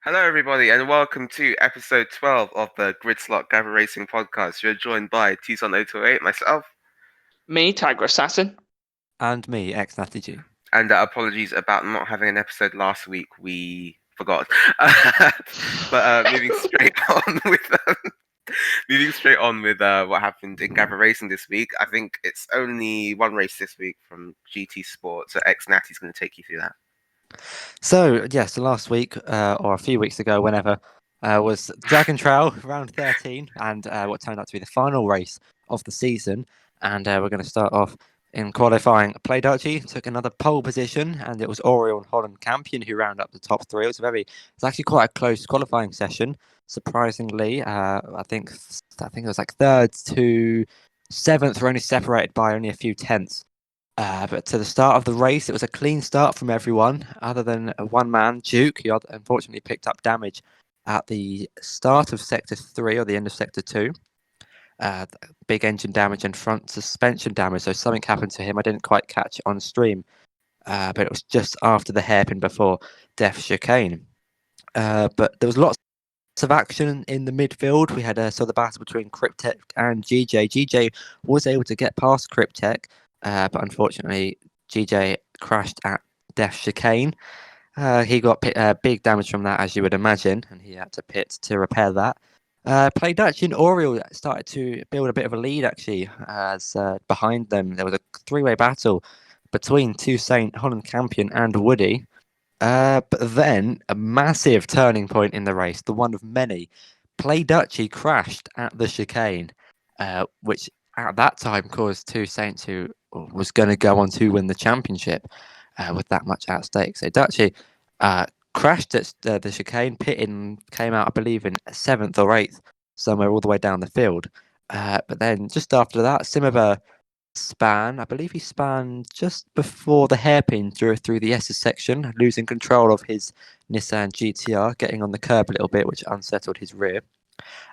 Hello, everybody, and welcome to episode 12 of the Grid Slot Gavra Racing podcast. You're joined by Tucson028, myself, Me, Tiger Assassin. And me, ex-Natty. and apologies about not having an episode last week. We forgot. But moving straight on with what happened in Gavra Racing this week. I think it's only one race this week from GT Sport, so ex-Natty's going to take you through that. So last week, or a few weeks ago, whenever, was Dragon Trail round 13, and what turned out to be the final race of the season. And we're going to start off in qualifying. Play Dutchy took another pole position, and it was Oriel and Holland Campion who round up the top three. It was actually quite a close qualifying session. Surprisingly, I think it was like third to seventh were only separated by only a few tenths. But to the start of the race, it was a clean start from everyone, other than one man, Duke, who unfortunately picked up damage at the start of Sector 3 or the end of Sector 2. Big engine damage and front suspension damage, so something happened to him. I didn't quite catch it on stream, but it was just after the hairpin before Death Chicane. But there was lots of action in the midfield. We had saw the battle between Cryptech and GJ. GJ was able to get past Cryptech, but unfortunately, GJ crashed at Death Chicane. He got big damage from that, as you would imagine, and he had to pit to repair that. Play Dutch and Oriel started to build a bit of a lead, actually, as behind them there was a three-way battle between Toussaint, Holland Campion, and Woody. But then a massive turning point in the race, the one of many. Play Dutchy crashed at the chicane, which at that time caused Toussaint, who was going to go on to win the championship with that much at stake. So Dutchy crashed at the chicane, pitted and came out, I believe, in 7th or 8th, somewhere all the way down the field. But then just after that, Simiver span. I believe he spanned just before the hairpin through the S's section, losing control of his Nissan GTR, getting on the curb a little bit, which unsettled his rear.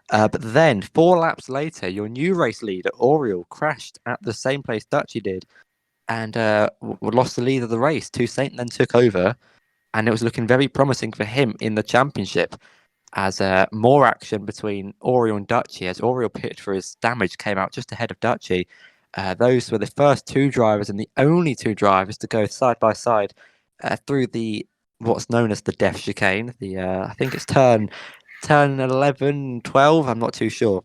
But then, 4 laps later, your new race leader, Oriel, crashed at the same place Dutchy did and lost the lead of the race. Toussaint then took over, and it was looking very promising for him in the championship as more action between Oriel and Dutchy, as Oriel pitted for his damage, came out just ahead of Dutchy. Those were the first 2 drivers and the only 2 drivers to go side by side through what's known as the Death Chicane. I think it's turn 11, 12. I'm not too sure.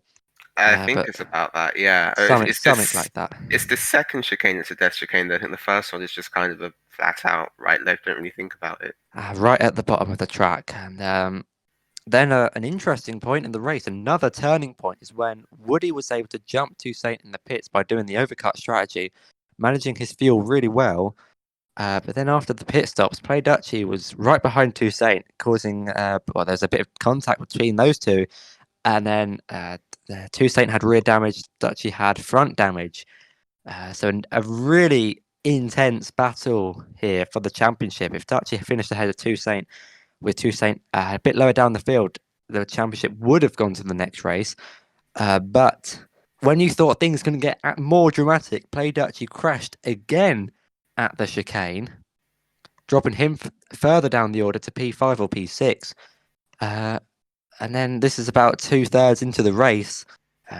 I think it's about that, yeah. Something like that. It's the second chicane that's a death chicane. I think the first one is just kind of a flat out right left. Don't really think about it. Right at the bottom of the track, and then an interesting point in the race, another turning point, is when Woody was able to jump Toussaint in the pits by doing the overcut strategy, managing his fuel really well. But then after the pit stops, Play Dutchy was right behind Toussaint, causing there's a bit of contact between those two. And then Toussaint had rear damage, Dutchy had front damage. So a really intense battle here for the championship. If Dutchy finished ahead of Toussaint, with Toussaint a bit lower down the field, the championship would have gone to the next race. But when you thought things couldn't get more dramatic, Play Dutchy crashed again at the chicane, dropping him further down the order to P5 or P6. And then this is about 2/3 into the race.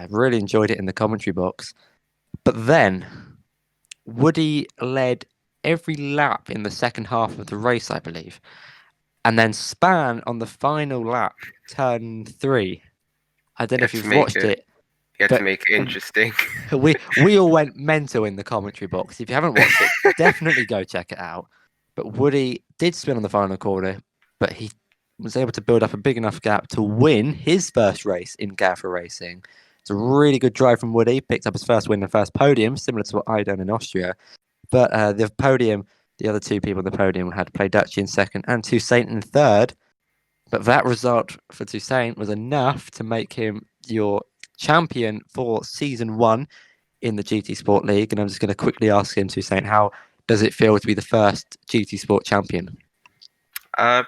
Really enjoyed it in the commentary box. But then Woody led every lap in the second half of the race, I believe. And then span on the final lap, turn 3. I don't know if you've watched it. You had to make it interesting. we all went mental in the commentary box. If you haven't watched it, definitely go check it out. But Woody did spin on the final corner, but he was able to build up a big enough gap to win his first race in Gavra Racing. It's a really good drive from Woody. Picked up his first win and first podium, similar to what I done in Austria. But the podium, the other 2 people on the podium had Play Dutchy in second and Toussaint in third. But that result for Toussaint was enough to make him your champion for season 1 in the GT Sport League. And I'm just going to quickly ask him, Toussaint, how does it feel to be the first GT Sport champion?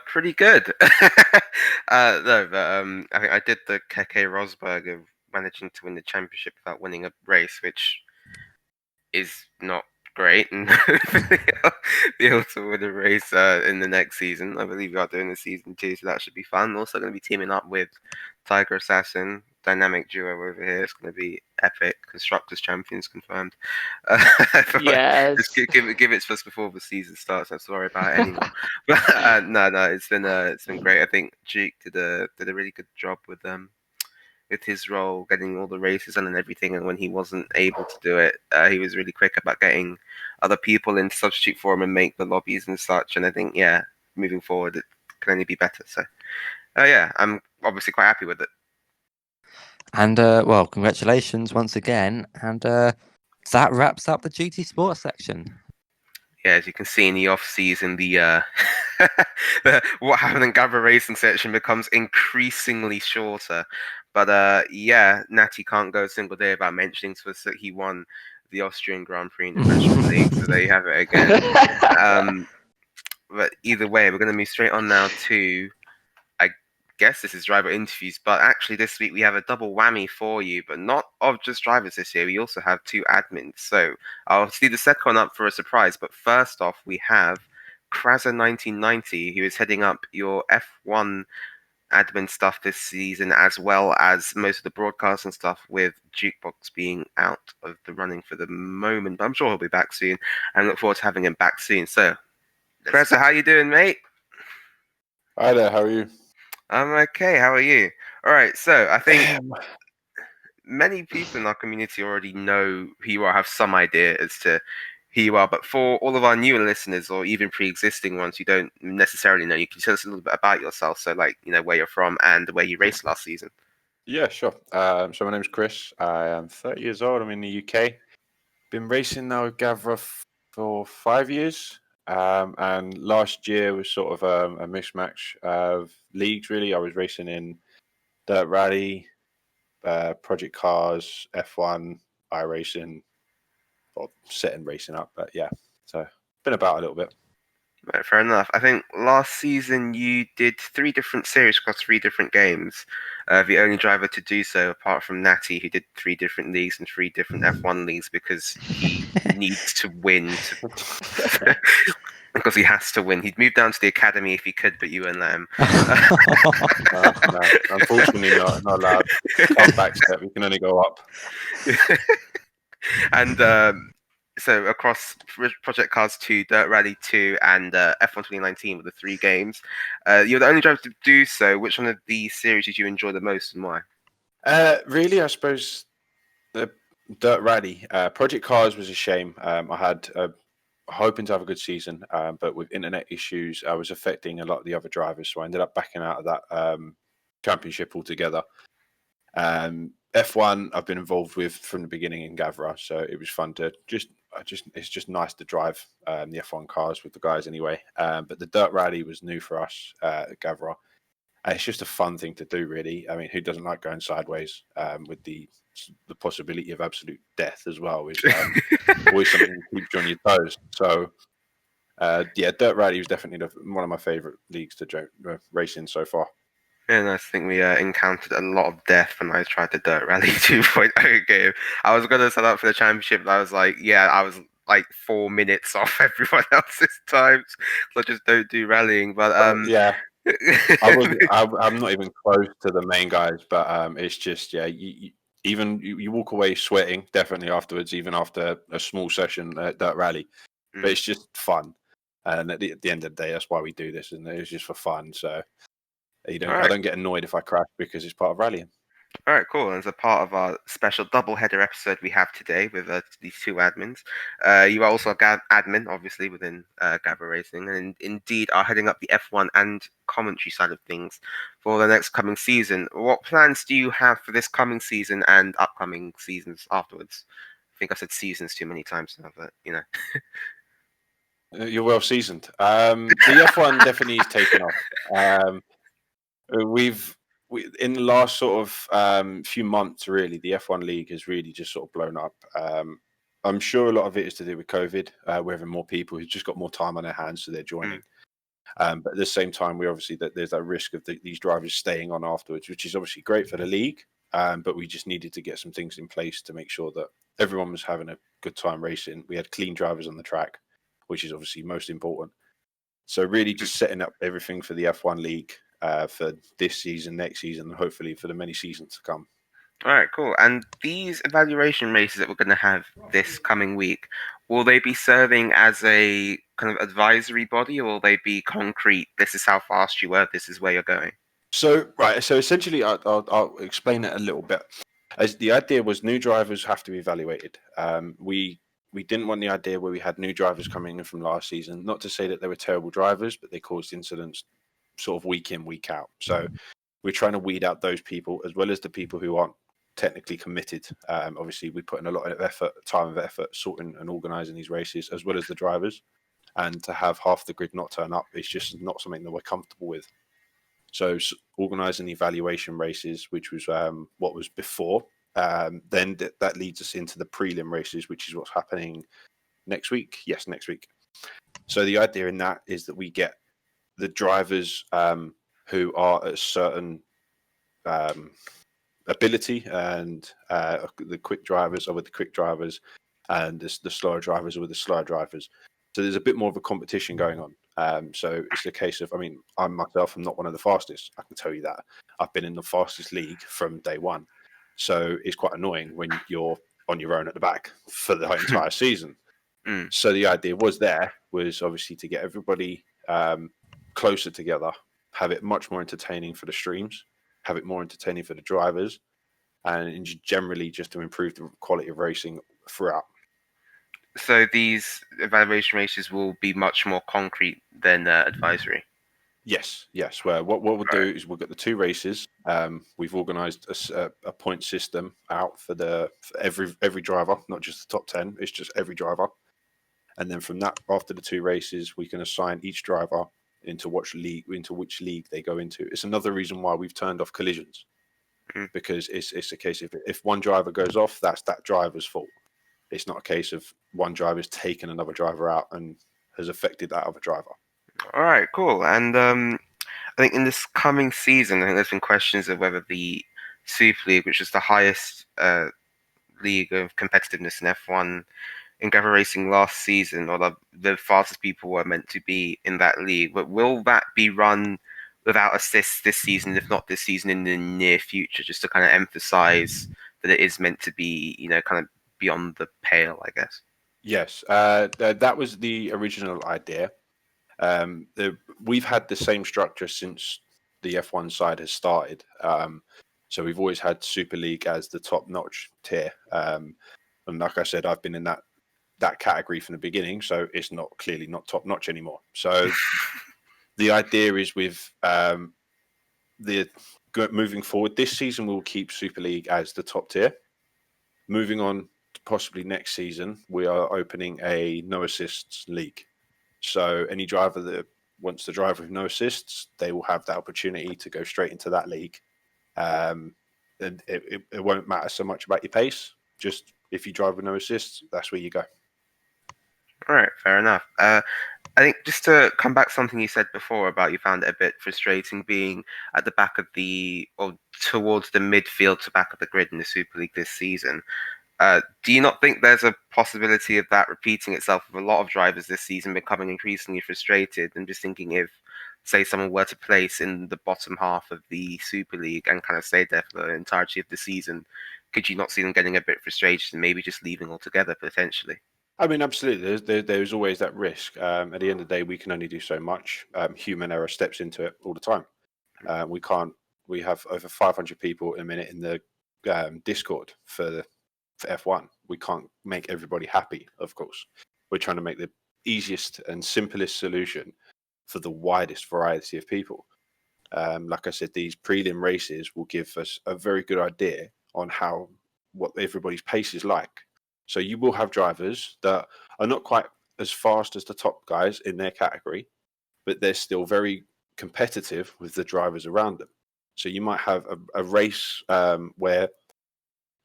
Pretty good. No, but I think I did the Keke Rosberg of managing to win the championship without winning a race, which is not great, and be able to win a race in the next season. I believe we are doing a season 2, so that should be fun. Also, going to be teaming up with Tiger Assassin, dynamic duo over here. It's going to be epic. Constructors champions confirmed. Just Yes. give it to us before the season starts. I'm sorry about it anymore. But no, it's been great. I think Duke did a really good job with his role, getting all the races done and everything. And when he wasn't able to do it, he was really quick about getting other people in to substitute for him and make the lobbies and such. And I think, yeah, moving forward, it can only be better. So, yeah, I'm obviously quite happy with it. And well, congratulations once again. And that wraps up the GT Sports section. Yeah, as you can see in the off season, the what happened in Gavra racing section becomes increasingly shorter. But yeah, Natty can't go a single day without mentioning to us that he won the Austrian Grand Prix in the National League. So there you have it again. But either way, we're going to move straight on now to, I guess this is driver interviews, but actually this week we have a double whammy for you, but not of just drivers this year. We also have 2 admins. So I'll see the second one up for a surprise. But first off, we have Crazah1990, who is heading up your F1 admin stuff this season, as well as most of the broadcasting stuff, with Jukebox being out of the running for the moment. But I'm sure he'll be back soon, and look forward to having him back soon. So, Crazah, how you doing, mate? Hi there, how are you? I'm okay. How are you? All right. So I think many people in our community already know who you are, have some idea as to who you are. But for all of our newer listeners, or even pre-existing ones who don't necessarily know, you can tell us a little bit about yourself. So, like, where you're from and where you raced last season. Yeah, sure. So my name's Chris. I am 30 years old. I'm in the UK. Been racing now with Gavra for 5 years. And last year was sort of a mismatch of leagues, really. I was racing in Dirt Rally, Project Cars, F1, iRacing, or setting racing up. But yeah, so been about a little bit. Right, fair enough. I think last season you did 3 different series across 3 different games. The only driver to do so, apart from Natty, who did 3 different leagues and 3 different F1 leagues because he needs to win. Because he has to win. He'd move down to the academy if he could, but you wouldn't let him. No, unfortunately not allowed. Come back step. We can only go up. And so across Project Cars 2, Dirt Rally 2, and F1 2019 were the 3 games. You're the only driver to do so. Which one of these series did you enjoy the most, and why? Really, I suppose the Dirt Rally. Project Cars was a shame. I had hoping to have a good season, but with internet issues, I was affecting a lot of the other drivers, so I ended up backing out of that championship altogether. F1 I've been involved with from the beginning in Gavra, so it was fun to it's just nice to drive the F1 cars with the guys anyway. But the Dirt Rally was new for us at Gavra. It's just a fun thing to do, really. I mean, who doesn't like going sideways with the possibility of absolute death as well? Is always something that keeps you on your toes. So, yeah, Dirt Rally was definitely one of my favourite leagues to race in so far. And I think we encountered a lot of death when I tried the Dirt Rally 2.0 game. I was going to set up for the championship, but I was like, I was like 4 minutes off everyone else's times, so I just don't do rallying. But yeah, I'm not even close to the main guys, but it's just you walk away sweating definitely afterwards, even after a small session at Dirt Rally. But it's just fun, and at the end of the day, that's why we do this, and it's just for fun. So I don't get annoyed if I crash because it's part of rallying. All right, cool. And as a part of our special double-header episode we have today with these 2 admins, you are also a admin, obviously, within Gavra Racing, and indeed are heading up the F1 and commentary side of things for the next coming season. What plans do you have for this coming season and upcoming seasons afterwards? I think I've said seasons too many times now, but You're well seasoned. The F1 definitely is taking off. In the last sort of few months, really, the F1 league has really just sort of blown up. I'm sure a lot of it is to do with COVID. We're having more people who've just got more time on their hands, so they're joining. But at the same time, there's that risk of these drivers staying on afterwards, which is obviously great for the league. but we just needed to get some things in place to make sure that everyone was having a good time racing. We had clean drivers on the track, which is obviously most important. So really just setting up everything for the F1 League for this season, next season, and hopefully for the many seasons to come. All right, cool. And these evaluation races that we're going to have this coming week, will they be serving as a kind of advisory body, or will they be concrete? This is how fast you were. This is where you're going. So essentially, I'll explain it a little bit. As the idea was, new drivers have to be evaluated. We didn't want the idea where we had new drivers coming in from last season. Not to say that they were terrible drivers, but they caused incidents sort of week in, week out. So we're trying to weed out those people as well as the people who aren't technically committed. Obviously, we put in a lot of effort, sorting and organising these races, as well as the drivers. And to have half the grid not turn up is just not something that we're comfortable with. So organising the evaluation races, which was what was before, then that leads us into the prelim races, which is what's happening next week. Yes, next week. So the idea in that is that we get the drivers who are at a certain ability, and the quick drivers are with the quick drivers, and the slower drivers are with the slower drivers. So there's a bit more of a competition going on. So it's a case of, I mean, I myself am not one of the fastest. I can tell you that. I've been in the fastest league from day one. So it's quite annoying when you're on your own at the back for the entire season. So the idea was obviously to get everybody closer together, have it much more entertaining for the streams, have it more entertaining for the drivers, and generally just to improve the quality of racing throughout. So these evaluation races will be much more concrete than advisory. Yes. Well, what we'll do is we'll get the two races. We've organised a point system out for every driver, not just the top 10. It's just every driver. And then from that, after the two races, we can assign each driver into which league they go into. It's another reason why we've turned off collisions, because it's a case of if one driver goes off, that's that driver's fault. It's not a case of one driver's taken another driver out and has affected that other driver. All right, cool. And I think in this coming season, I think there's been questions of whether the Super League, which is the highest league of competitiveness in F1 in Gavra racing last season, or the fastest people were meant to be in that league, but will that be run without assists this season, if not this season, in the near future, just to kind of emphasize that it is meant to be, kind of beyond the pale, I guess? Yes, that was the original idea. We've had the same structure since the F1 side has started. So we've always had Super League as the top-notch tier. And like I said, I've been in that category from the beginning, so it's clearly not top-notch anymore. So the idea is with moving forward, this season we'll keep Super League as the top tier. Moving on to possibly next season, we are opening a no assists league. So any driver that wants to drive with no assists, they will have that opportunity to go straight into that league. And it won't matter so much about your pace. Just if you drive with no assists, that's where you go. All right, fair enough. I think just to come back to something you said before about you found it a bit frustrating being at the back of or towards the midfield to back of the grid in the Super League this season. Do you not think there's a possibility of that repeating itself with a lot of drivers this season becoming increasingly frustrated? And just thinking if, say, someone were to place in the bottom half of the Super League and kind of stay there for the entirety of the season, could you not see them getting a bit frustrated and maybe just leaving altogether potentially? I mean, absolutely. There's always that risk. At the end of the day, we can only do so much. Human error steps into it all the time. We have over 500 people a minute in the Discord for F1. We can't make everybody happy, of course. We're trying to make the easiest and simplest solution for the widest variety of people. Like I said, these prelim races will give us a very good idea on what everybody's pace is like. So you will have drivers that are not quite as fast as the top guys in their category, but they're still very competitive with the drivers around them. So you might have a race where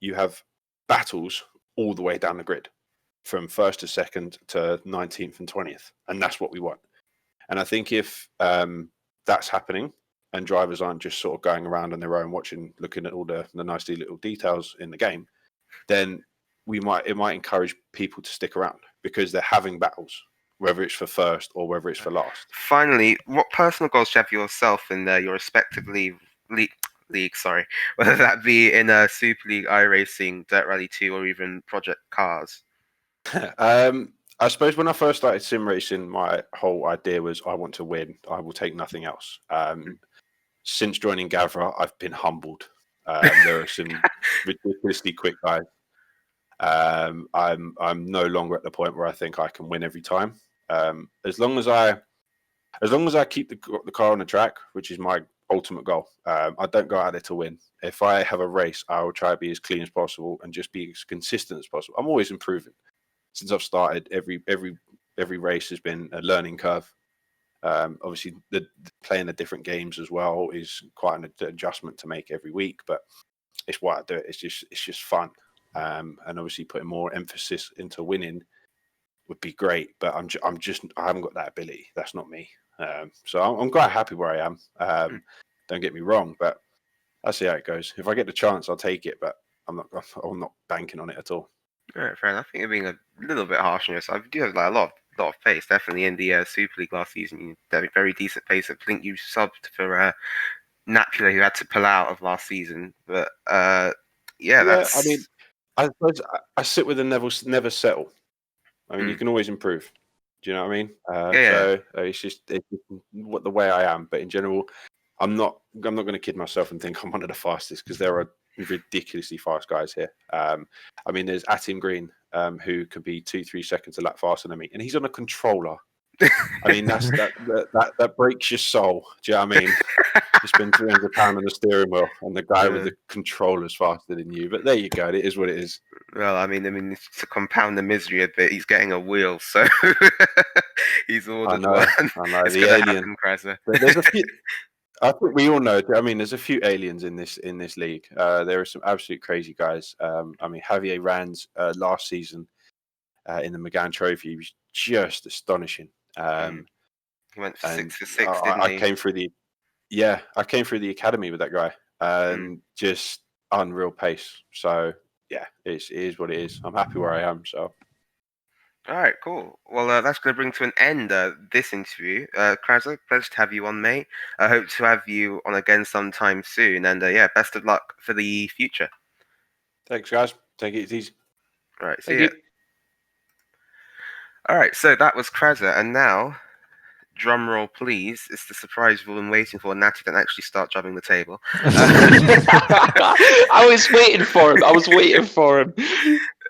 you have battles all the way down the grid from first to second to 19th and 20th. And that's what we want. And I think if that's happening, and drivers aren't just sort of going around on their own, looking at all the nice little details in the game, then it might encourage people to stick around because they're having battles, whether it's for first or whether it's for last. Finally, what personal goals do you have yourself in your respective league, sorry, whether that be in Super League, iRacing, Dirt Rally 2, or even Project Cars? I suppose when I first started sim racing, my whole idea was I want to win. I will take nothing else. Since joining Gavra, I've been humbled. There are some ridiculously quick guys. I'm no longer at the point where I think I can win every time. As long as I keep the car on the track, which is my ultimate goal, I don't go out there to win. If I have a race, I will try to be as clean as possible and just be as consistent as possible. I'm always improving. Since I've started, every race has been a learning curve. Obviously, playing the different games as well is quite an adjustment to make every week, but it's why I do it. It's just fun, and obviously putting more emphasis into winning would be great. But I haven't got that ability. That's not me. So I'm quite happy where I am. Don't get me wrong, but I'll see how it goes. If I get the chance, I'll take it, but I'm not banking on it at all. Right, fair enough. I think you're being a little bit harsh on yourself. You do have like a lot of pace, definitely in the Super League last season. You had a very decent pace. I think you subbed for Napula, who had to pull out of last season. But that's. I mean, I suppose I sit with a never settle. I mean, you can always improve. Do you know what I mean? So it's just what the way I am. But in general, I'm not going to kid myself and think I'm one of the fastest because there are ridiculously fast guys here. I mean, there's Atim Green, who could be 2-3 seconds a lap faster than me, and he's on a controller. I mean, that breaks your soul. Do you know what I mean? You spend £300 on the steering wheel, and the guy with the controller's faster than you. But there you go. It is what it is. Well, I mean, to compound the misery a bit, he's getting a wheel, so he's ordered one. I know It's the gonna alien. happen, Crazah. But there's a few. I think we all know. I mean, there's a few aliens in this league. There are some absolute crazy guys. I mean, Javier Rands last season in the McGann Trophy was just astonishing. He went 6 for 6, didn't I he? came through the academy with that guy, and just unreal pace. So yeah, it is what it is. I'm happy where I am. So. All right, cool. Well, that's going to bring to an end this interview. Crazah, pleasure to have you on, mate. I hope to have you on again sometime soon. And best of luck for the future. Thanks, guys. Take it easy. All right, see ya. All right, so that was Crazah, and now, drum roll, please. It's the surprise we've been waiting for. Natty to actually start drumming the table. I was waiting for him.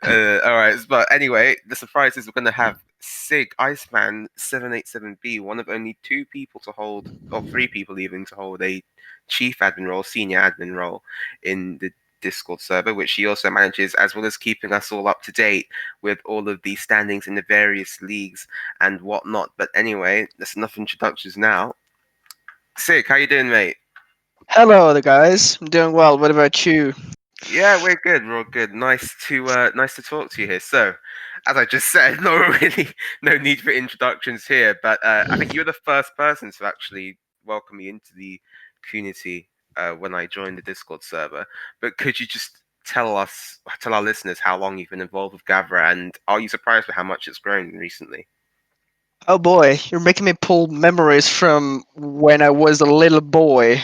All right, but anyway, the surprise is we're going to have SigIceman787B, one of only 2 people to hold, or 3 people even, to hold a chief admin role, senior admin role in the Discord server, which he also manages, as well as keeping us all up to date with all of the standings in the various leagues and whatnot. But anyway, that's enough introductions now. Sig, how you doing, mate? Hello, the guys. I'm doing well. What about you? Yeah, we're good. We're all good. Nice to talk to you here. So, as I just said, no need for introductions here. But I think you're the first person to actually welcome me into the community when I joined the Discord server. But could you just tell our listeners how long you've been involved with Gavra, and are you surprised by how much it's grown recently? Oh boy, you're making me pull memories from when I was a little boy.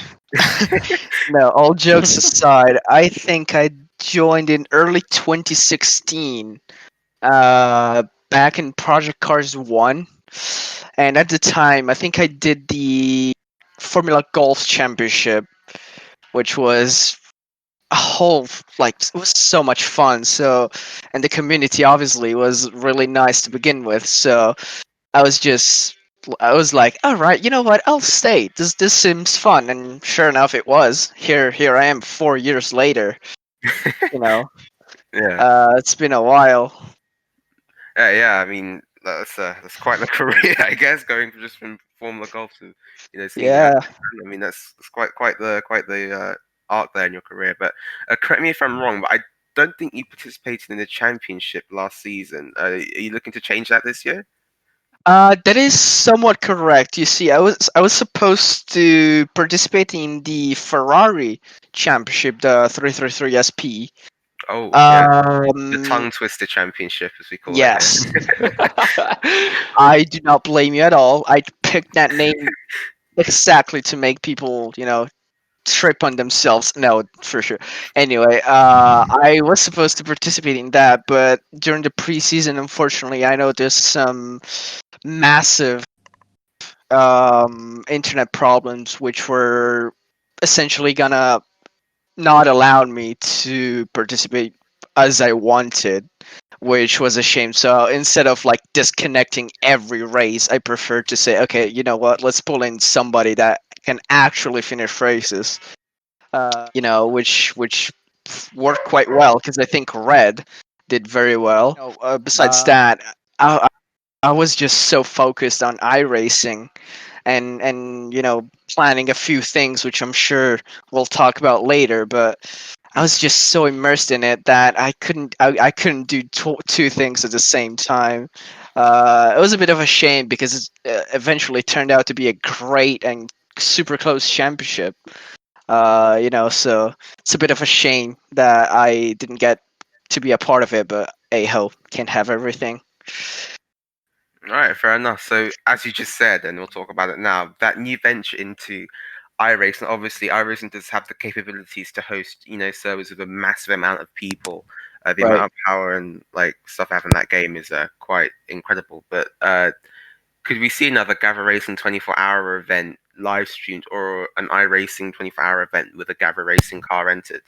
No, all jokes aside, I think I joined in early 2016, back in Project Cars 1. And at the time, I think I did the Formula Golf Championship, which was a whole, it was so much fun. So, and the community obviously was really nice to begin with. So, I was like, all right, you know what? I'll stay. This seems fun, and sure enough, it was. Here I am, 4 years later. Yeah. It's been a while. Yeah. I mean, that's quite the career, I guess, going from Formula Golf to senior. Yeah. I mean, that's quite the arc there in your career. But correct me if I'm wrong, but I don't think you participated in the championship last season. Are you looking to change that this year? That is somewhat correct. You see, I was supposed to participate in the Ferrari Championship, the 333 SP. Oh yeah, the Um, tongue twister championship, as we call it here. yes, I do not blame you at all. I picked that name exactly to make people, trip on themselves. No, for sure. Anyway, I was supposed to participate in that, but during the preseason, unfortunately, I know there's some massive internet problems which were essentially gonna not allow me to participate as I wanted, which was a shame. So instead of like disconnecting every race, I prefer to say, okay, you know what? Let's pull in somebody that can actually finish races. Which worked quite well because I think Red did very well. Besides that, I, I was just so focused on iRacing and planning a few things which I'm sure we'll talk about later, but I was just so immersed in it that I couldn't do two things at the same time. It was a bit of a shame because it eventually turned out to be a great and super close championship. So it's a bit of a shame that I didn't get to be a part of it, but hey ho, can't have everything. All right, fair enough. So, as you just said, and we'll talk about it now, that new venture into iRacing, obviously, iRacing does have the capabilities to host, servers with a massive amount of people. The Right. amount of power and like stuff I have in that game is quite incredible. But could we see another Gavra Racing 24-hour event live streamed, or an iRacing 24-hour event with a Gavra Racing car entered?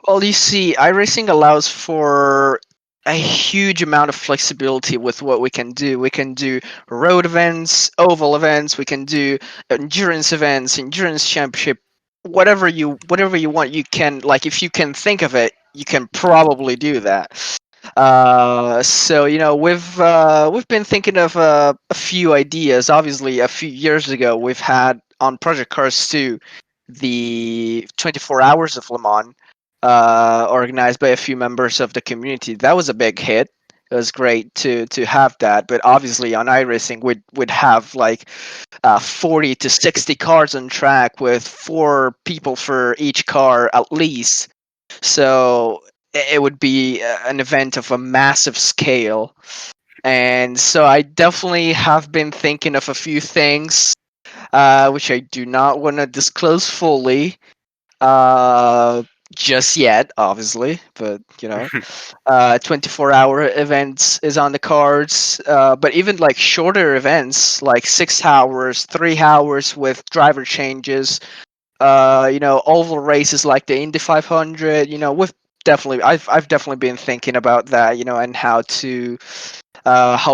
Well, you see, iRacing allows for a huge amount of flexibility with what we can do. We can do road events, oval events. We can do endurance events, endurance championship, whatever you want. You can like if you can think of it, you can probably do that. So we've been thinking of a few ideas. Obviously, a few years ago, we've had on Project Cars 2 the 24 Hours of Le Mans, organized by a few members of the community. That was a big hit. It was great to have that, but obviously on iRacing would have like 40 to 60 cars on track with 4 people for each car at least. So it would be an event of a massive scale. And so I definitely have been thinking of a few things, which I do not want to disclose fully uh, just yet, obviously. But 24-hour events is on the cards. But even like shorter events, like 6 hours, 3 hours with driver changes, oval races like the Indy 500. I've definitely been thinking about that, and how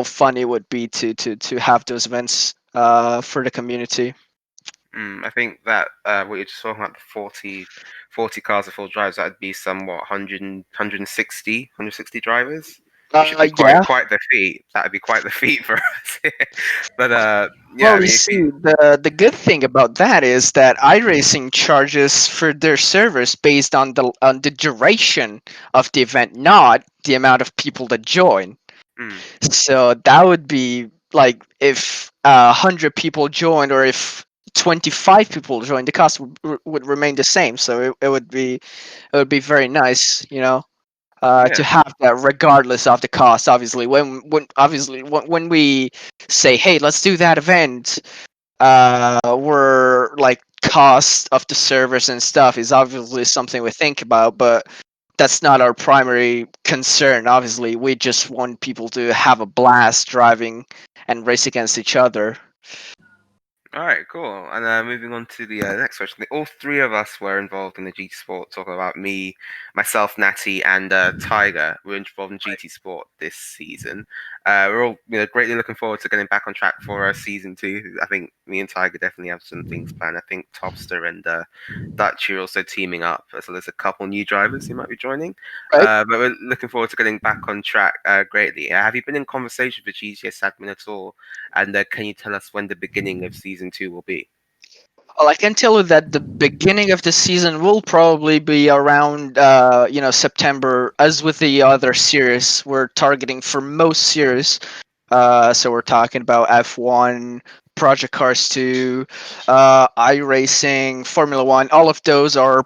fun it would be to have those events for the community. I think that what you're just talking about, the 40 cars of full drives, that'd be somewhat 160 drivers, which would be quite Yeah. quite the feat. That'd be quite the feat for us. But yeah, I Well, you mean, if see, you, the good thing about that is that iRacing charges for their servers based on the duration of the event, not the amount of people that join. mm, So that would be like if 100 people joined, or if 25 people joined, the cost would remain the same. So it would be very nice, to yeah, have that regardless of the cost. Obviously, when we say, hey, let's do that event, we're like cost of the servers and stuff is obviously something we think about, but that's not our primary concern. Obviously, we just want people to have a blast driving and race against each other. all right, cool. And moving on to the next question. All three of us were involved in the GT Sport. Talking about me, myself, Natty, and Tiger. We're involved in GT Sport this season. We're all greatly looking forward to getting back on track for season 2. I think me and Tiger definitely have some things planned. I think Topster and Dutch are also teaming up. So there's a couple new drivers who might be joining. Right. But we're looking forward to getting back on track greatly. Have you been in conversation with GTS admin at all? And can you tell us when the beginning of season 2 will be? Well, I can tell you that the beginning of the season will probably be around, September. As with the other series, we're targeting for most series So we're talking about F1, Project Cars 2, iRacing, Formula One. All of those are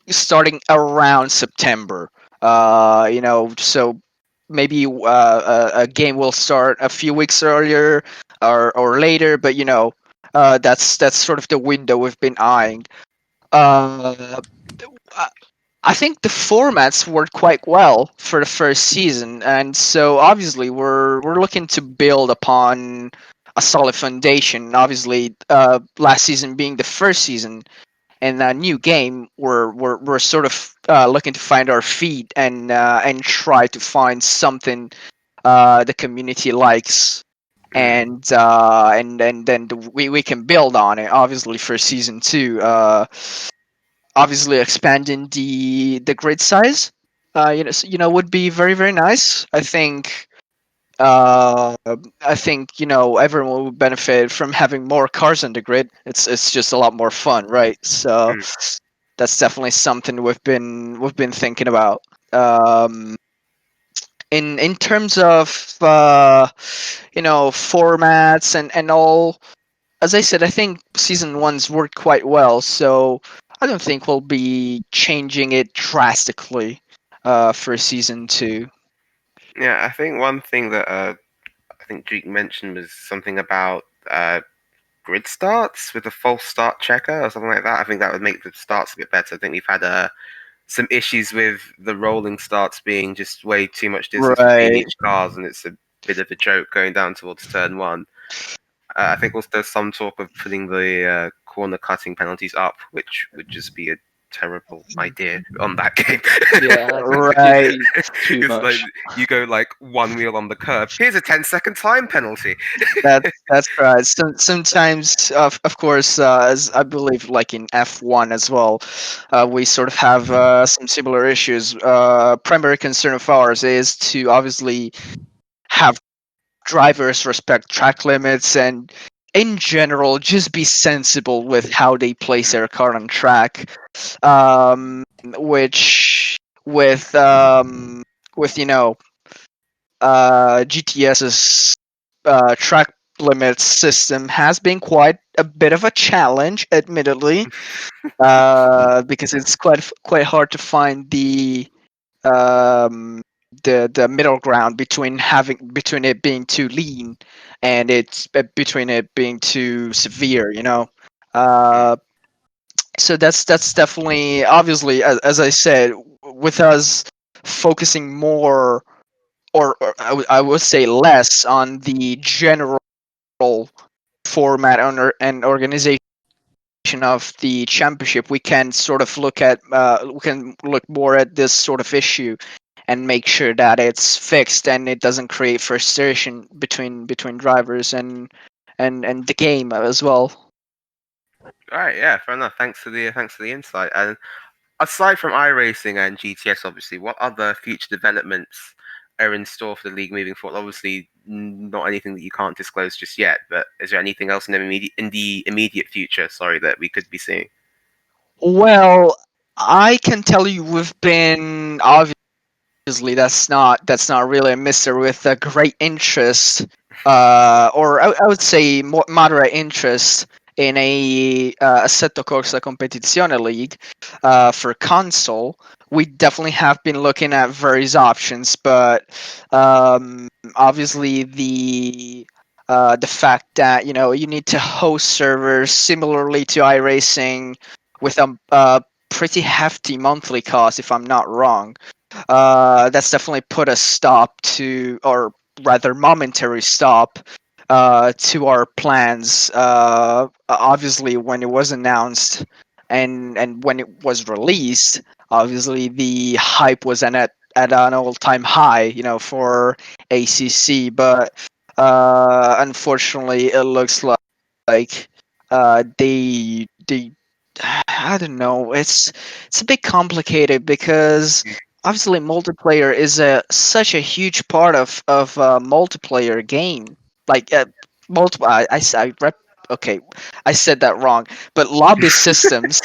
starting around September. So maybe a game will start a few weeks earlier or later, but that's sort of the window we've been eyeing. Uh, I think the formats worked quite well for the first season, and so obviously we're looking to build upon a solid foundation. Obviously, last season being the first season and a new game, we're sort of looking to find our feet and try to find something the community likes. Mm. And then we can build on it. Obviously, for season 2, obviously expanding the grid size would be very, very nice. I think everyone would benefit from having more cars on the grid. It's just a lot more fun, right? So Mm. that's definitely something we've been thinking about. In terms of formats and all, as I said, I think season one's worked quite well, so I don't think we'll be changing it drastically for season two. Yeah, I think one thing that I think Duke mentioned was something about grid starts with a false start checker or something like that. I think that would make the starts a bit better. I think we've had some issues with the rolling starts being just way too much distance between Right. each cars, and it's a bit of a joke going down towards turn one. I think also there's some talk of putting the corner cutting penalties up, which would just be a terrible idea on that game. Yeah, I think Right. it's too It's like much. you go like one wheel on the curb. Here's a 10-second time penalty. That's right. Sometimes, of course, as I believe, like in F1 as well, we sort of have some similar issues. Primary concern of ours is to obviously have drivers respect track limits and in general just be sensible with how they place their car on track, which with GTS's track limits system has been quite a bit of a challenge, admittedly, because it's quite hard to find um, the middle ground between it being too lean and it's between it being too severe. Uh, so that's definitely obviously as I said, with us focusing more or I would say less on the general format and organization of the championship, we can sort of we can look more at this sort of issue and make sure that it's fixed and it doesn't create frustration between drivers and the game as well. All right, yeah, fair enough. Thanks for the insight. And aside from iRacing and GTS, obviously, what other future developments are in store for the league moving forward? Obviously, not anything that you can't disclose just yet, but is there anything else in the immediate future? Sorry, that we could be seeing. Well, I can tell you we've been obviously that's not really a mystery with a great interest, or I would say more moderate interest in a Assetto Corsa Competizione League for console. We definitely have been looking at various options, but um, obviously the fact that you need to host servers similarly to iRacing with a pretty hefty monthly cost, if I'm not wrong, that's definitely put a stop to, or rather, momentary stop to our plans. Obviously, when it was announced and when it was released, obviously the hype was at an all-time high, for ACC. But unfortunately, it looks like they I don't know. It's a bit complicated because obviously multiplayer is such a huge part of a multiplayer game. Like multiple. I rep. Okay, I said that wrong. But lobby systems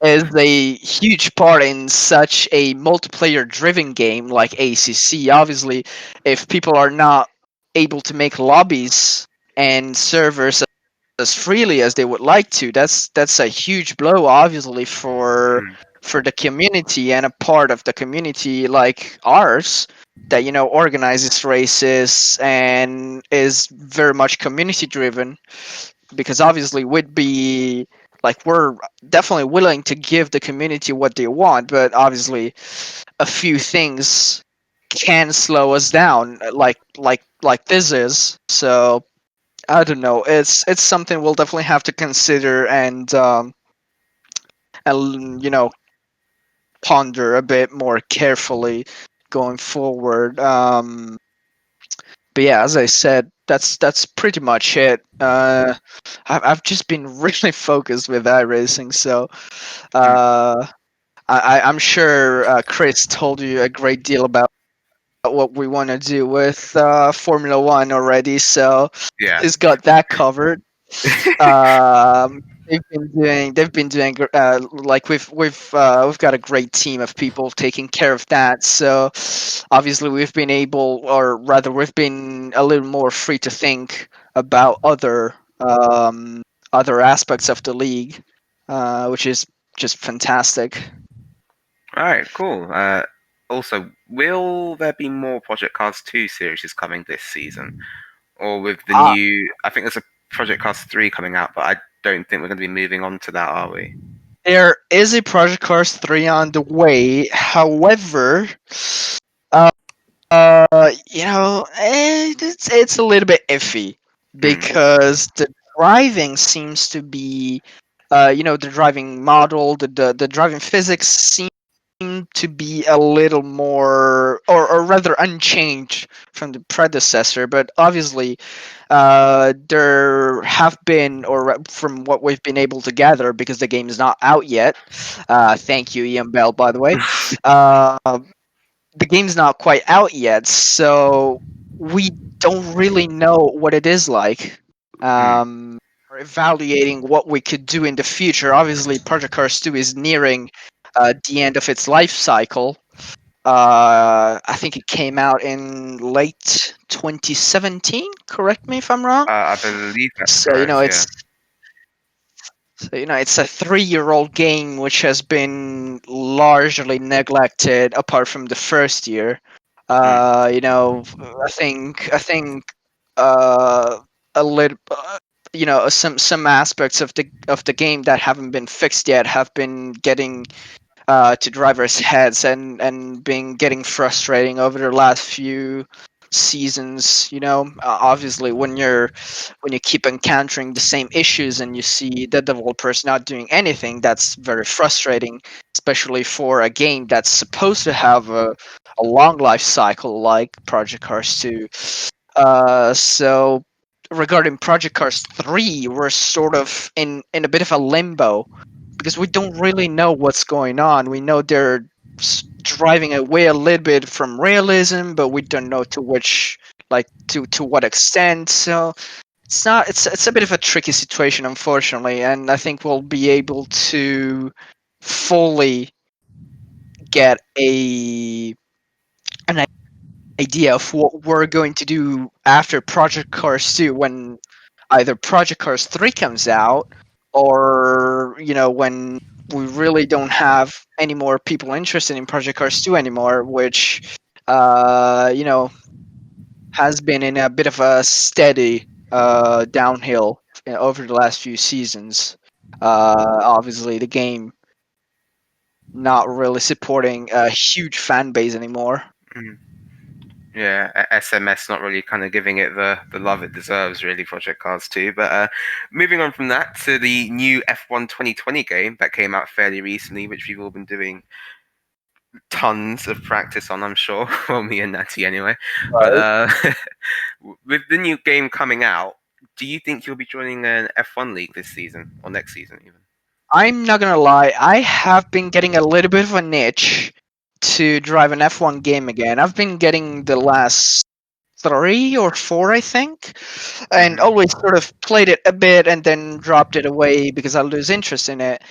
is a huge part in such a multiplayer driven game like ACC. Obviously, if people are not able to make lobbies and servers as freely as they would like to. That's a huge blow, obviously, for the community, and a part of the community like ours that organizes races and is very much community driven. Because obviously we'd be like, we're definitely willing to give the community what they want, but obviously a few things can slow us down, like this is. So I don't know. It's something we'll definitely have to consider and ponder a bit more carefully going forward. But yeah, as I said, that's pretty much it. I've just been really focused with iRacing, so I'm sure Chris told you a great deal about what we want to do with Formula One already, so Yeah. he's got that covered. They've been doing like we've got a great team of people taking care of that. So obviously we've been able, or rather we've been a little more free to think about other aspects of the league, which is just fantastic. All right, cool. Also, will there be more Project Cars 2 series coming this season? Or with the Ah, new, I think there's a Project Cars 3 coming out, but I don't think we're going to be moving on to that, are we? there is a Project Cars 3 on the way. However, uh, it's a little bit iffy Hmm. because the driving seems to be, the driving model, the driving physics seem to be a little more, or rather unchanged from the predecessor. But obviously, there have been, from what we've been able to gather, because the game is not out yet. Thank you, Ian Bell, by the way. Uh, the game's not quite out yet, so we don't really know what it is like. Hmm. We're evaluating what we could do in the future. Obviously, Project Cars 2 is nearing the end of its life cycle. I think it came out in late 2017. Correct me if I'm wrong. I believe that's So correct, yeah. it's a 3-year-old game which has been largely neglected apart from the first year. Hmm. I think a little, some aspects of the game that haven't been fixed yet have been getting to drivers' heads and been getting frustrating over the last few seasons. Obviously when you keep encountering the same issues and you see the developers not doing anything, that's very frustrating, especially for a game that's supposed to have a long life cycle like Project Cars 2. So regarding Project Cars 3, we're sort of in a bit of a limbo because we don't really know what's going on. We know they're driving away a little bit from realism, but we don't know to which, like to what extent. So it's a bit of a tricky situation, unfortunately, and I think we'll be able to fully get an idea of what we're going to do after Project Cars 2 when either Project Cars 3 comes out, or when we really don't have any more people interested in Project Cars 2 anymore, which has been in a bit of a steady downhill over the last few seasons. Obviously the game not really supporting a huge fan base anymore. Hmm. Yeah, SMS not really kind of giving it the love it deserves, really, Project Cars 2. But moving on from that to the new F1 2020 game that came out fairly recently, which we've all been doing tons of practice on, I'm sure. Well, me and Natty anyway. But with the new game coming out, do you think you'll be joining an F1 league this season or next season even? I'm not gonna lie, I have been getting a little bit of a niche to drive an F1 game again. I've been getting the last 3 or 4, I think, and Hmm. always sort of played it a bit and then dropped it away because I lose interest in it.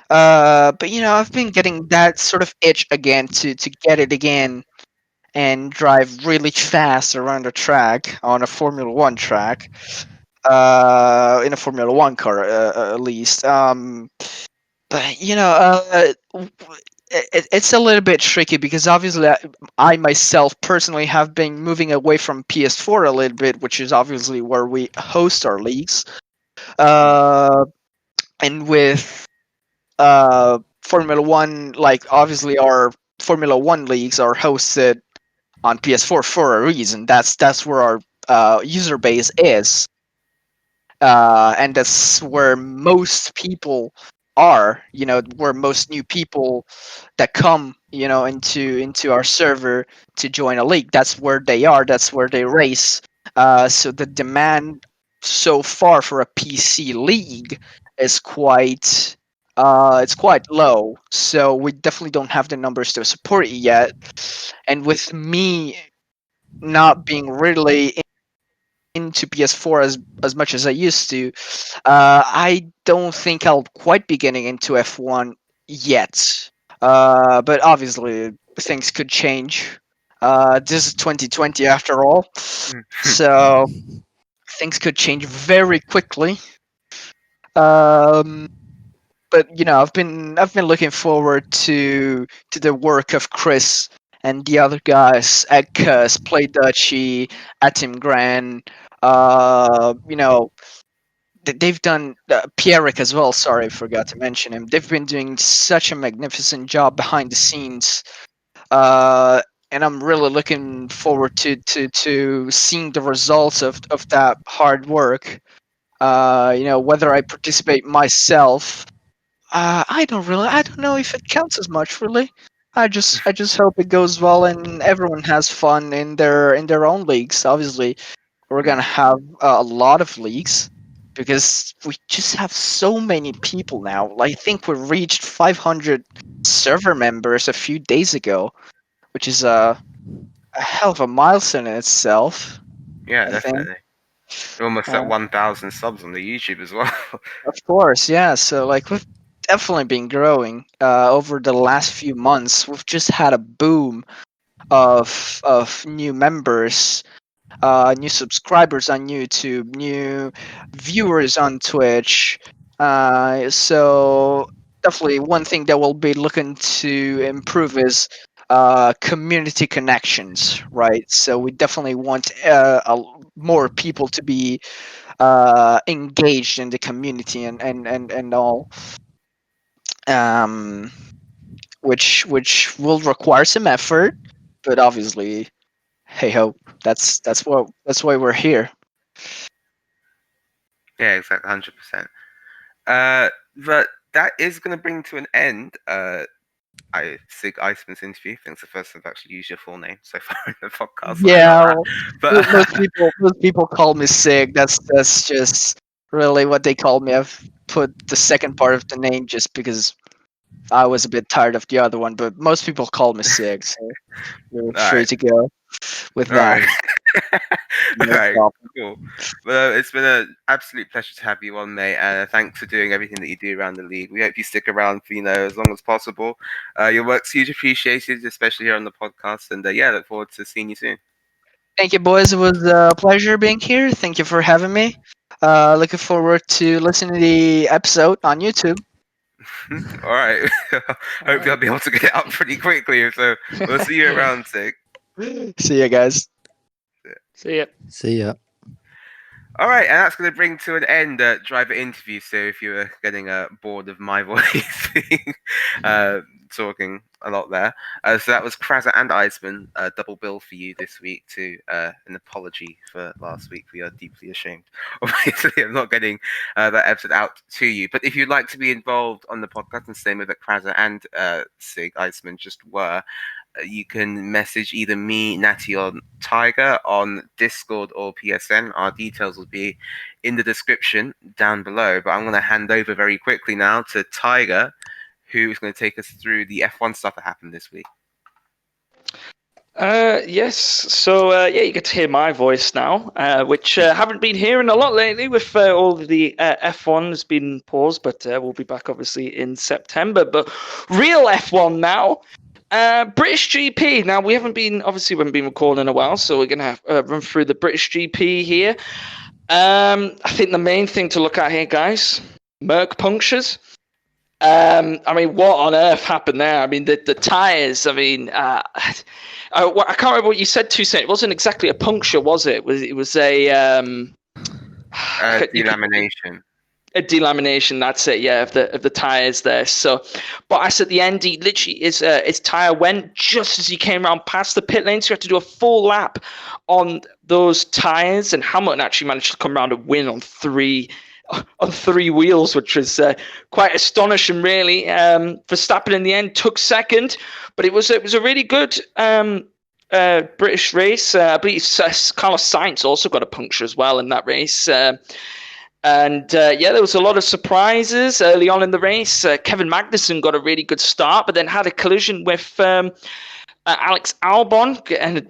But I've been getting that sort of itch again to get it again, and drive really fast around the track on a Formula One track, in a Formula One car, at least. But it's a little bit tricky because obviously I myself personally have been moving away from PS4 a little bit, which is obviously where we host our leagues. And with Formula One, like obviously our Formula One leagues are hosted on PS4 for a reason. That's where our user base is, and that's where most people are. Where most new people that come, into our server to join a league. That's where they are. That's where they race. So the demand so far for a PC league is quite. It's quite low, so we definitely don't have the numbers to support it yet. And with me not being really into PS4 as much as I used to, I don't think I'll quite be getting into F1 yet. But obviously things could change. This is 2020 after all, so things could change very quickly. Um, but I've been looking forward to the work of Chris and the other guys at Cuss, Play Dutchy, Atim Gran. They've done Pierrick as well. Sorry, I forgot to mention him. They've been doing such a magnificent job behind the scenes, and I'm really looking forward to seeing the results of that hard work. Whether I participate myself, I don't know if it counts as much really. I just hope it goes well and everyone has fun in their own leagues. Obviously, we're gonna have a lot of leagues because we just have so many people now. Like, I think we reached 500 server members a few days ago, which is a hell of a milestone in itself. Yeah, I think. definitely. We're almost at 1,000 subs on the YouTube as well. Of course, yeah. So like we've definitely been growing over the last few months. We've just had a boom of new members, new subscribers on YouTube, new viewers on Twitch. So definitely one thing that we'll be looking to improve is community connections, right? So we definitely want more people to be engaged in the community and all, um, which will require some effort, but obviously, hey ho, that's why we're here. Yeah, exactly, 100%. But that is going to bring to an end SigIceman's interview. I think it's the first time I've actually used your full name so far in the podcast. Sorry Yeah, about that. most people call me Sig. That's just really what they call me. I've put the second part of the name just because I was a bit tired of the other one, but most people call me Sig, so you're All free right, to go with all that. right, all No right, problem. cool. Well, it's been an absolute pleasure to have you on, mate. Thanks for doing everything that you do around the league. We hope you stick around for as long as possible. Your work's huge appreciated, especially here on the podcast. And yeah, look forward to seeing you soon. Thank you, boys. It was a pleasure being here. Thank you for having me. Looking forward to listening to the episode on YouTube. All right. Hopefully, I'll be able to get it up pretty quickly. So we'll see you around, Sig. See you guys. See ya. See ya. All right, and that's going to bring to an end driver interview. So if you were getting bored of my voice talking a lot there, so that was Crazah and Iceman, double bill for you this week. To an apology for last week. We are deeply ashamed, obviously, of not getting that episode out to you. But if you'd like to be involved on the podcast, and same with that Crazah and Sig Iceman just were. You can message either me, Natty, or Tiger on Discord or PSN. Our details will be in the description down below. But I'm going to hand over very quickly now to Tiger, who is going to take us through the F1 stuff that happened this week. Yes. So yeah, you get to hear my voice now, which haven't been hearing a lot lately with all of the F1 has been paused, but we'll be back obviously in September. But real F1 now. British GP. Now we haven't been recording in a while, so we're gonna run through the British GP here. I think the main thing to look at here, guys, Merc punctures. I mean, what on earth happened there? I mean, the tires. I mean, I can't remember what you said. It wasn't exactly a puncture, was it? It was a delamination. A delamination, that's it, yeah, of the tires there. So Bottas at the end, he literally his tire went just as he came around past the pit lane, so he had to do a full lap on those tires, and Hamilton actually managed to come around and win on three wheels, which was quite astonishing, really. Verstappen in the end took second, but it was a really good British race. I believe Carlos Sainz also got a puncture as well in that race. And there was a lot of surprises early on in the race. Kevin Magnussen got a really good start, but then had a collision with Alex Albon. And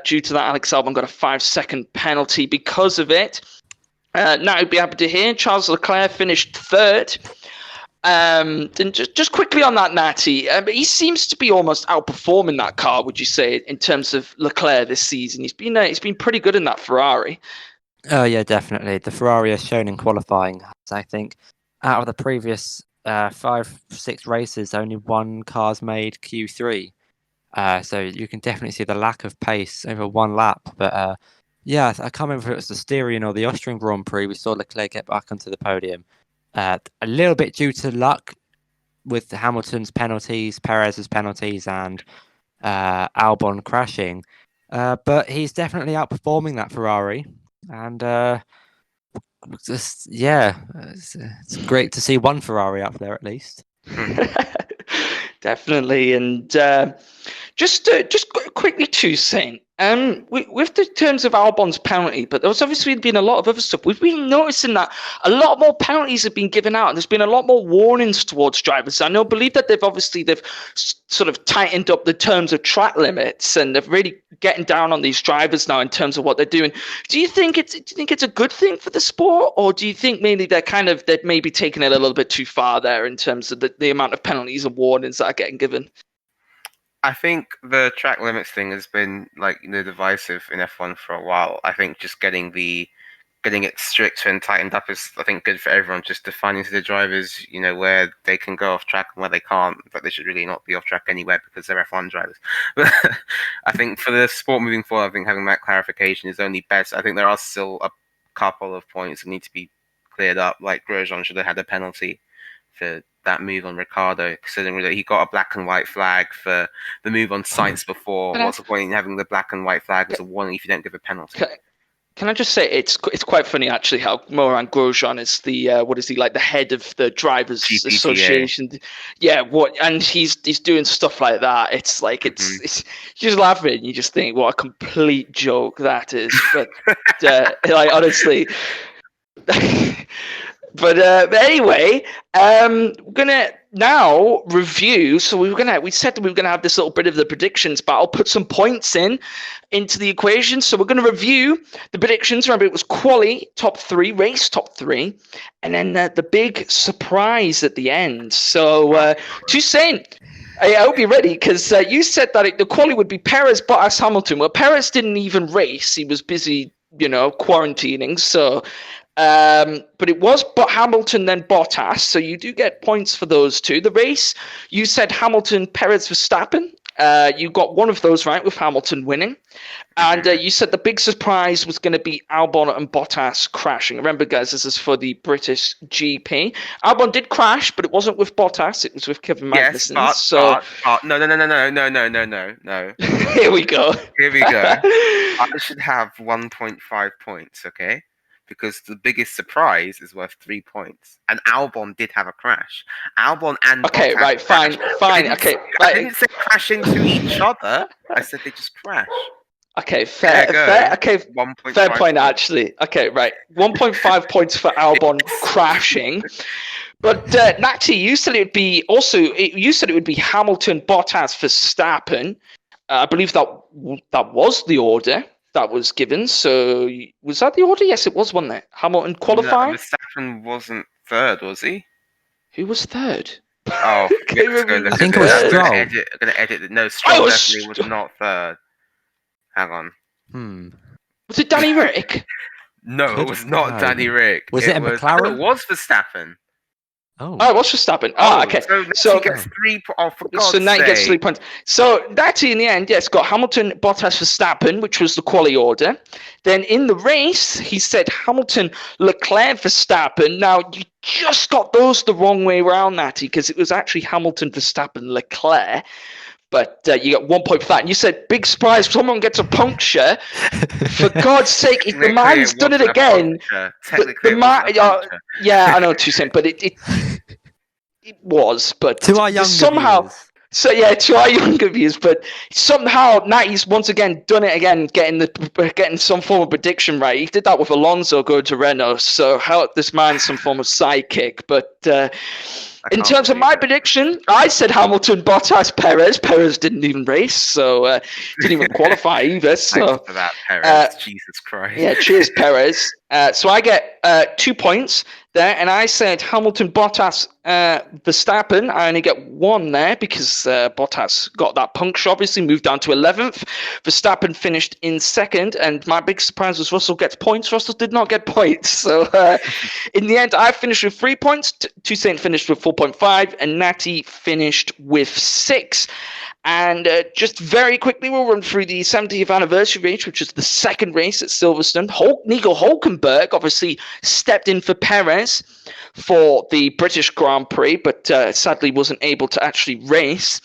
due to that, Alex Albon got a 5-second penalty because of it. Now you'd be happy to hear Charles Leclerc finished third. Then just quickly on that, Natty, he seems to be almost outperforming that car, would you say, in terms of Leclerc this season? He's been pretty good in that Ferrari. Oh, yeah, definitely. The Ferrari has shown in qualifying, I think, out of the previous 5-6 races, only one car's made Q3. So you can definitely see the lack of pace over one lap. But I can't remember if it was the Styrian or the Austrian Grand Prix. We saw Leclerc get back onto the podium. A little bit due to luck with Hamilton's penalties, Perez's penalties, and Albon crashing. But he's definitely outperforming that Ferrari. And it's great to see one Ferrari up there at least. Definitely, and just quickly too, Saint. With the terms of Albon's penalty, but there's obviously been a lot of other stuff. We've been noticing that a lot more penalties have been given out. There's been a lot more warnings towards drivers. I believe that they've sort of tightened up the terms of track limits, and they're really getting down on these drivers now in terms of what they're doing. Do you think it's a good thing for the sport, or do you think maybe they're maybe taking it a little bit too far there in terms of the amount of penalties and warnings that are getting given? I think the track limits thing has been divisive in F1 for a while. I think just getting it stricter and tightened up is, I think, good for everyone. Just defining to the drivers, where they can go off track and where they can't. But they should really not be off track anywhere because they're F1 drivers. But I think for the sport moving forward, I think having that clarification is only best. I think there are still a couple of points that need to be cleared up. Like Grosjean should have had a penalty for that move on Ricciardo, considering that he got a black and white flag for the move on Sainz before. What's the point in having the black and white flag as a warning if you don't give a penalty? Can I just say it's quite funny actually how Moran Grosjean is the head of the Drivers GPTA. Association? Yeah, and he's doing stuff like that. It's like it's you just laugh at it and you just think what a complete joke that is. But honestly. But anyway, we're gonna now review. So we said that we were gonna have this little bit of the predictions, but I'll put some points into the equation. So we're gonna review the predictions. Remember, it was quali top 3, race top 3, and then the big surprise at the end. So Toussaint, I hope you're ready because you said that the quali would be Perez, Bottas, Hamilton. Well, Perez didn't even race; he was busy, quarantining. So. But it was Hamilton then Bottas, so you do get points for those two. The race, you said Hamilton, Perez, Verstappen. You got one of those right with Hamilton winning. And you said the big surprise was going to be Albon and Bottas crashing. Remember, guys, this is for the British GP. Albon did crash, but it wasn't with Bottas. It was with Kevin Magnussen. Yes, no. Here we go. I should have 1.5 points, okay? Because the biggest surprise is worth 3 points. And Albon did have a crash. Albon and okay, Bottas right, fine. Okay, right. I didn't say crash into each other. I said they just crash. Okay, fair. Okay, fair point actually. Okay, right. 1.5 points for Albon crashing. But Nati, you said it would be Hamilton, Bottas, Verstappen. I believe that was the order that was given. So was that the order? Yes, it was, wasn't it? Hamilton qualifying? Verstappen wasn't third, was he? Who was third? Oh, Okay, let's go maybe look I at think it this. was I'm Stroll. gonna edit it. No, Stroll was definitely was not third. Hang on. Was it Danny Rick? No, Could it was not no. Danny Rick. Was it a No, it McLaren? was Verstappen. Oh, Oh, it was Verstappen. Oh, Okay. so Natty So, gets 3 Oh, for God's so now he gets 3 sake. points. So Natty in the end, yes, got Hamilton, Bottas, Verstappen, which was the quali order. Then in the race, he said Hamilton, Leclerc, Verstappen. Now you just got those the wrong way around, Natty, because it was actually Hamilton, Verstappen, Leclerc. But you got 1 point for that. And you said, big surprise, someone gets a puncture. For God's sake, if the Technically, man's done it wasn't a again. puncture. Technically, it wasn't a puncture. Yeah, I know what you're saying, but it was. But to our younger somehow. viewers. So yeah, to our younger viewers, but somehow Natty's once again done it again, getting some form of prediction right. He did that with Alonso going to Renault, so help this man some form of sidekick. But in terms of my prediction, I said Hamilton, Bottas, Perez. Perez didn't even race, so didn't even qualify either. So Thanks for that, Perez. Jesus Christ. yeah, cheers, Perez. So I get 2 points there, and I said Hamilton, Bottas, Verstappen. I only get 1 there because Bottas got that puncture, obviously, moved down to 11th. Verstappen finished in 2nd, and my big surprise was Russell gets points. Russell did not get points. So in the end, I finished with 3 points. Toussaint finished with 4.5, and Natty finished with 6. And just very quickly, we'll run through the 70th anniversary race, which is the second race at Silverstone. Nico Hulkenberg obviously stepped in for Perez for the British Grand Prix, but sadly wasn't able to actually race.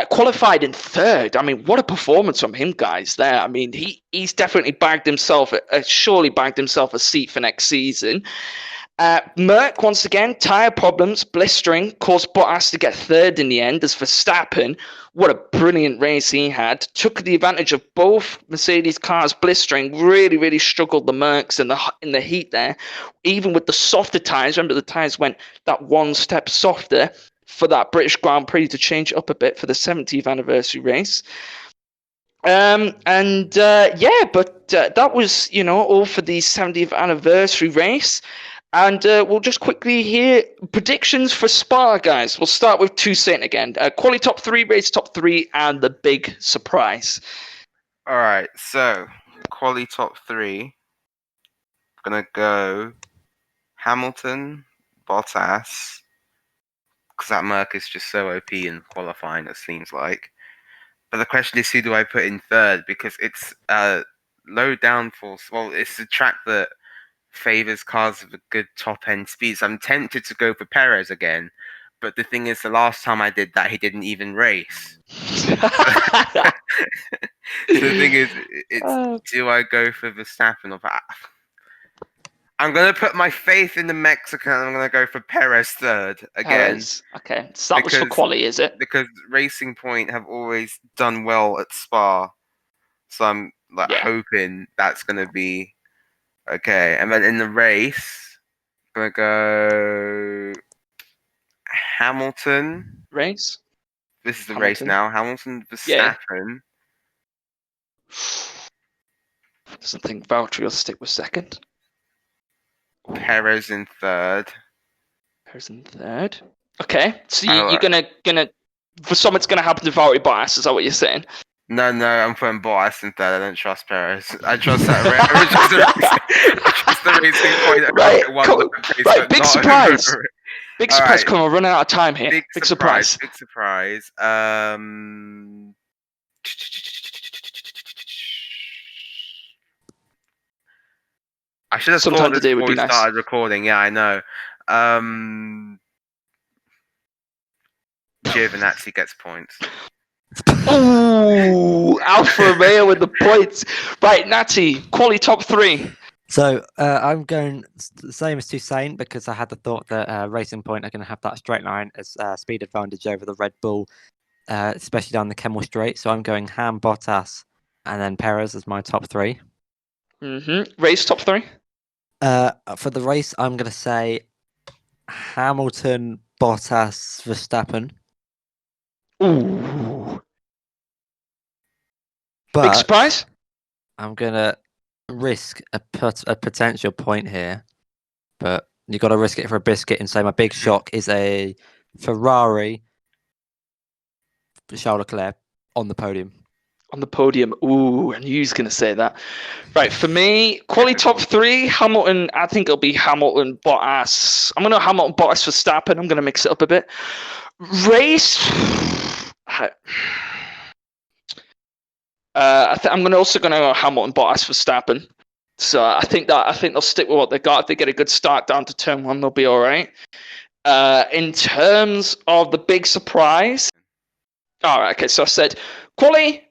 Qualified in 3rd. I mean, what a performance from him, guys, there. I mean, he's definitely surely bagged himself a seat for next season. Merck, once again, tyre problems, blistering, caused Bottas to get 3rd in the end as Verstappen. What a brilliant race he had. Took the advantage of both Mercedes cars blistering, really, really struggled the Mercs in the heat there. Even with the softer tyres, remember the tyres went that 1 step softer for that British Grand Prix to change it up a bit for the 70th anniversary race. But that was, all for the 70th anniversary race. And we'll just quickly hear predictions for Spa, guys. We'll start with Toussaint again. Quali top 3, race top 3, and the big surprise. All right, so quali top 3. I'm gonna go Hamilton, Bottas, because that Merc is just so OP in qualifying. It seems like. But the question is, who do I put in 3rd? Because it's low downforce. Well, it's a track that favors cars with a good top end speed. So I'm tempted to go for Perez again, but the thing is, the last time I did that, he didn't even race. So the thing is, do I go for Verstappen or I'm gonna put my faith in the Mexican. I'm gonna go for Perez 3rd again. Perez. Okay, so that was for quali, is it? Because Racing Point have always done well at Spa, so I'm hoping that's gonna be. Okay, and then in the race, I'm gonna go Hamilton. Race? This is the race now. Hamilton, Verstappen. Doesn't think Valtteri will stick with 2nd. Perez in 3rd. Perez in 3rd. Okay, so you're gonna for something's gonna happen to Valtteri Bottas. Is that what you're saying? No, I'm putting Bottas in 3rd. I don't trust Perez. I trust that. I trust the Racing Point. Right, big surprise. Big surprise. Come on, we're running out of time here. Big surprise. Big surprise. I should have thought this before we started recording. Yeah, I know. Giovinazzi gets points. Ooh, Alfa Romeo with the points. Right, Natty, quali top 3. So I'm going the same as Toussaint because I had the thought that Racing Point are going to have that straight line as speed advantage over the Red Bull, especially down the Kemmel Straight. So I'm going Ham, Bottas, and then Perez as my top 3. Race top 3? For the race, I'm going to say Hamilton, Bottas, Verstappen. Ooh. But big surprise? I'm going to risk a potential point here, but you got to risk it for a biscuit and say my big shock is a Ferrari, Charles Leclerc on the podium. On the podium. Ooh, I knew he was going to say that. Right, for me, quality top 3, Hamilton. I think it'll be Hamilton, Bottas. I'm going to Hamilton, Bottas, Verstappen. I'm going to mix it up a bit. Race. I'm also going to go Hamilton, Bottas, Verstappen. So I think they'll stick with what they got. If they get a good start down to turn 1, they'll be all right. In terms of the big surprise, all right. Okay, so I said quali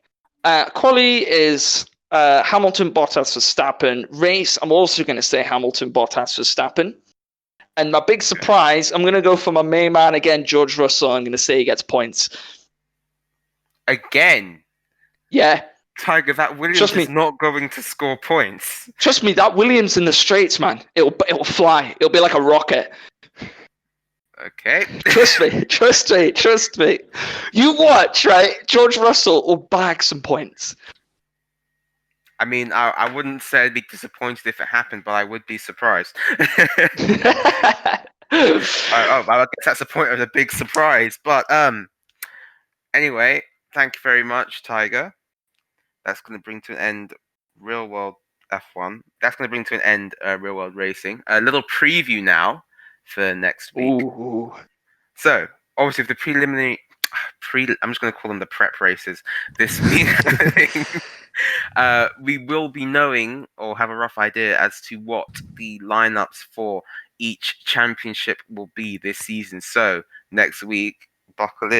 is Hamilton, Bottas, Verstappen. Race, I'm also going to say Hamilton, Bottas, Verstappen. And my big surprise, I'm going to go for my main man again, George Russell. I'm going to say he gets points. Again? Yeah. Tiger, that Williams is not going to score points. Trust me, that Williams in the straights, man, it'll fly. It'll be like a rocket. Okay. Trust me. You watch, right? George Russell will bag some points. I mean, I wouldn't say I'd be disappointed if it happened, but I would be surprised. I guess that's the point of the big surprise. But anyway, thank you very much, Tiger. That's going to bring to an end real world F1. That's going to bring to an end real world racing. A little preview now for next week. Ooh. So, obviously, the preliminary... I'm just going to call them the prep races this week. We will be knowing or have a rough idea as to what the lineups for each championship will be this season. So, next week, buckle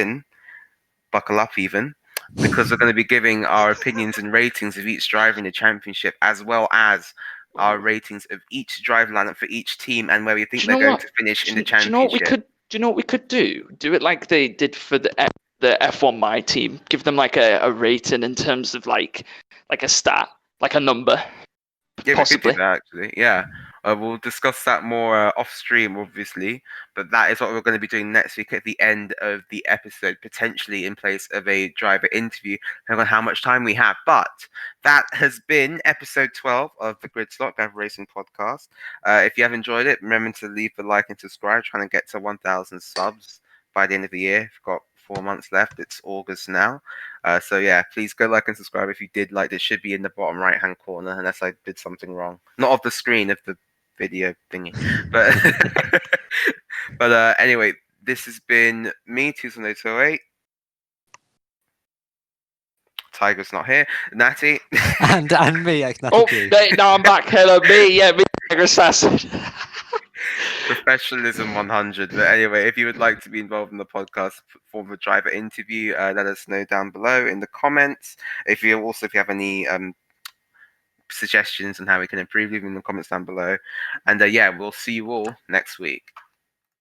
up even, because we're going to be giving our opinions and ratings of each driver in the championship, as well as our ratings of each driver lineup for each team and where we think they're going to finish in the championship. Do you know what we could do? Do it like they did for the F1 My Team. Give them like a rating in terms of like a stat, like a number. Yeah, possibly. We could do that, actually. Yeah. We'll discuss that more off stream, obviously, but that is what we're going to be doing next week at the end of the episode, potentially in place of a driver interview, depending on how much time we have. But that has been episode 12 of the Grid Slot Gavra Racing Podcast. If you have enjoyed it, remember to leave a like and subscribe, trying to get to 1,000 subs by the end of the year. We've got 4 months left. It's August now. So yeah, please go like and subscribe if you did like. It should be in the bottom right hand corner, unless I did something wrong. Not of the screen, of the video thingy. But anyway, this has been me, 208. Tiger's not here. Natty. and me, No, I'm back. Hello, me, Tiger Assassin. Professionalism 100. But anyway, if you would like to be involved in the podcast form of a driver interview, let us know down below in the comments. If you have any suggestions on how we can improve, leave them in the comments down below. And yeah, we'll see you all next week.